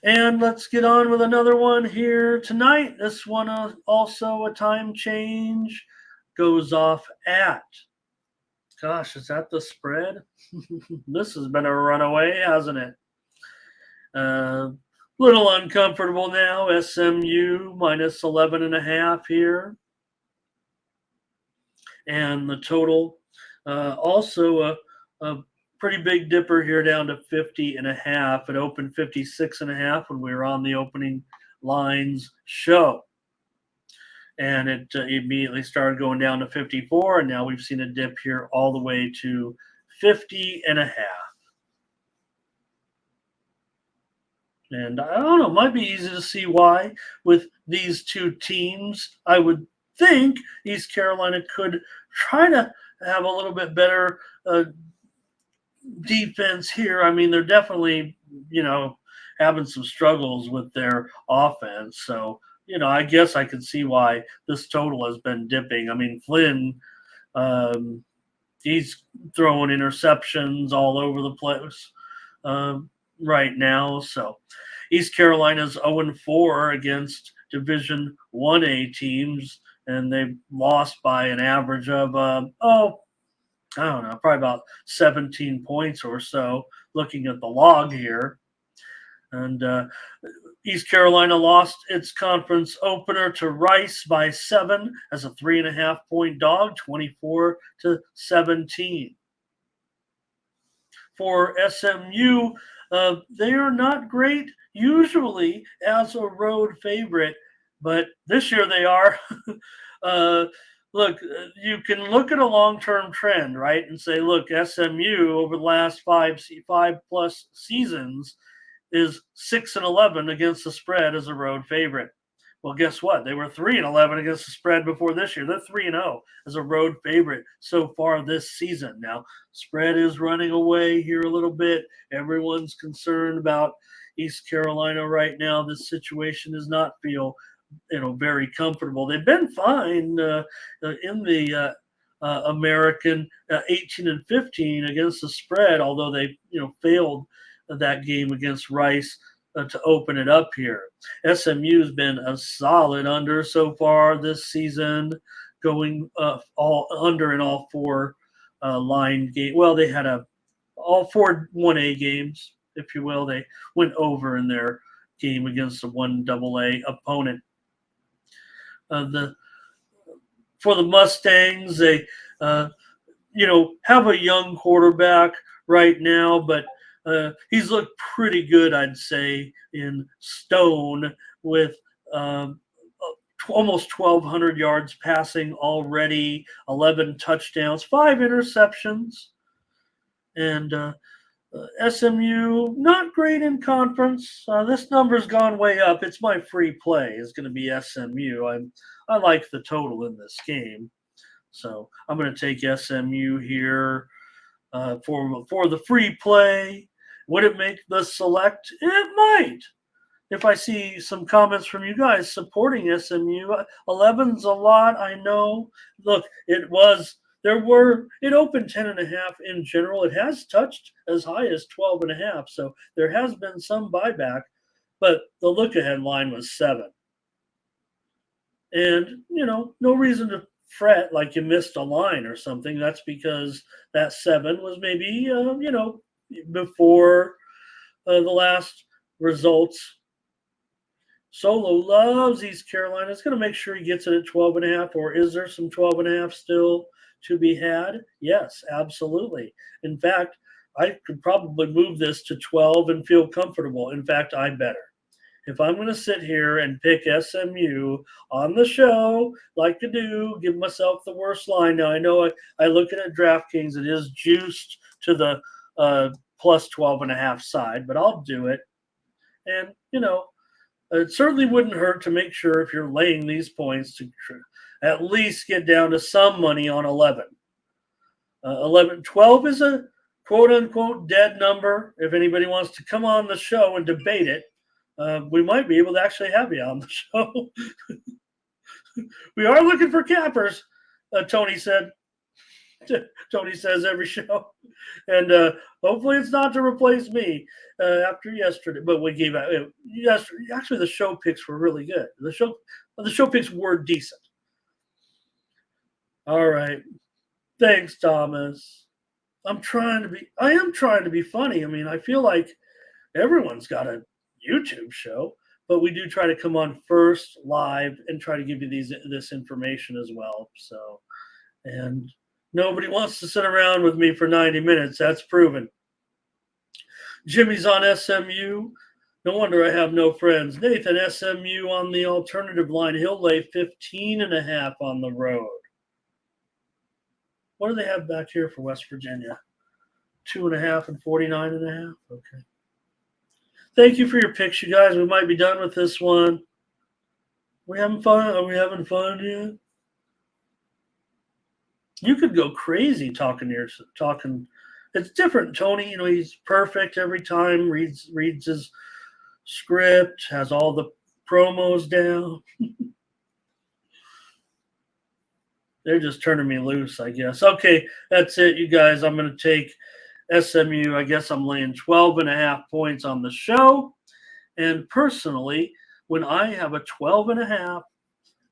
And let's get on with another one here tonight. This one also a time change goes off at. Gosh, is that the spread? This has been a runaway, hasn't it? Uh, Little uncomfortable now. SMU minus 11.5 here. And the total also a pretty big dipper here down to 50.5. It opened 56.5 when we were on the opening lines show. And it immediately started going down to 54, and now we've seen a dip here all the way to 50.5. And I don't know, it might be easy to see why with these two teams. I would think East Carolina could try to have a little bit better defense here. I mean, they're definitely, having some struggles with their offense. So, I guess I can see why this total has been dipping. I mean, Flynn, um, he's throwing interceptions all over the place right now. So, East Carolina's 0-4 against Division 1A teams, and they've lost by an average of I don't know, probably about 17 points or so. Looking at the log here, and East Carolina lost its conference opener to Rice by 7 as a 3.5 point dog, 24-17. For SMU, they are not great usually as a road favorite, but this year they are. uh, Look, you can look at a long-term trend, right, and say, look, SMU over the last five plus seasons is 6-11 against the spread as a road favorite. Well, guess what? They were 3-11 against the spread before this year. They're 3-0 as a road favorite so far this season. Now, spread is running away here a little bit. Everyone's concerned about East Carolina right now. This situation does not feel, very comfortable. They've been fine in the American 18-15 against the spread, although they failed that game against Rice to open it up here. SMU's been a solid under so far this season, going all under in all four line game. Well, they had all four 1A games, if you will. They went over in their game against a 1AA opponent. The For the Mustangs, they have a young quarterback right now, but he's looked pretty good, I'd say, in Stone with almost 1,200 yards passing already, 11 touchdowns, 5 interceptions. And SMU, not great in conference. This number's gone way up. It's my free play. Is going to be SMU. I like the total in this game, so I'm going to take SMU here for the free play. Would it make the select? It might. If I see some comments from you guys supporting SMU, 11's a lot. I know. Look, it opened 10.5 in general. It has touched as high as 12.5, so there has been some buyback, but the look ahead line was 7. And, no reason to fret like you missed a line or something. That's because that 7 was maybe, before the last results. Solo loves East Carolina. It's going to make sure he gets it at 12.5, or is there some 12.5 still to be had? Yes, absolutely. In fact, I could probably move this to 12 and feel comfortable. In fact, I better. If I'm going to sit here and pick SMU on the show, like to do, give myself the worst line. Now, I know I look at DraftKings, it is juiced to the plus 12.5 side, but I'll do it. And, it certainly wouldn't hurt to make sure if you're laying these points to at least get down to some money on 11. 12 is a quote-unquote dead number. If anybody wants to come on the show and debate it, we might be able to actually have you on the show. We are looking for cappers, Tony said. Tony says every show. And hopefully it's not to replace me after yesterday. But we gave out yesterday. Actually, the show picks were really good. The show picks were decent. All right, thanks, Thomas. I am trying to be funny. I mean, I feel like everyone's got a YouTube show, but we do try to come on first live and try to give you this information as well. So, and nobody wants to sit around with me for 90 minutes. That's proven. Jimmy's on SMU. No wonder I have no friends. Nathan, SMU on the alternative line. He'll lay 15.5 on the road. What do they have back here for West Virginia? 2.5 and 49.5. Okay. Thank you for your picks, you guys. We might be done with this one. We having fun? Are we having fun yet? You could go crazy talking. It's different, Tony. He's perfect every time. Reads his script, has all the promos down. They're just turning me loose, I guess. Okay, that's it, you guys. I'm going to take SMU. I guess I'm laying 12.5 points on the show. And personally, when I have a 12.5,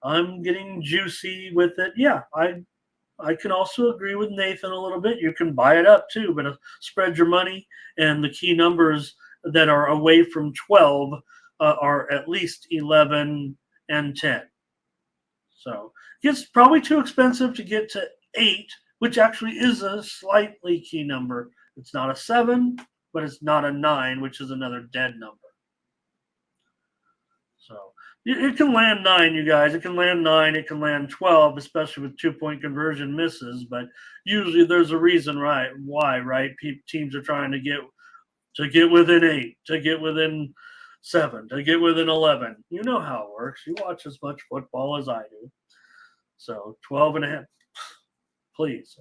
I'm getting juicy with it. Yeah, I can also agree with Nathan a little bit. You can buy it up too, but spread your money, and the key numbers that are away from 12 are at least 11 and 10. So it's probably too expensive to get to 8, which actually is a slightly key number. It's not a 7, but it's not a 9, which is another dead number. So it can land 9, you guys. It can land 9. It can land 12, especially with 2-point conversion misses. But usually there's a reason, right? Why, right? Teams are trying to get within 8, to get within 7, to get within 11. You know how it works. You watch as much football as I do. So 12.5. Please,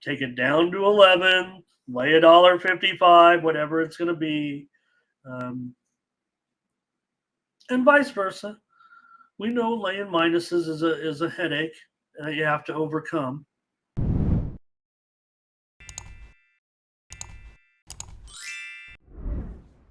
take it down to 11. Lay $1.55, whatever it's going to be. And vice versa. We know laying minuses is a headache you have to overcome.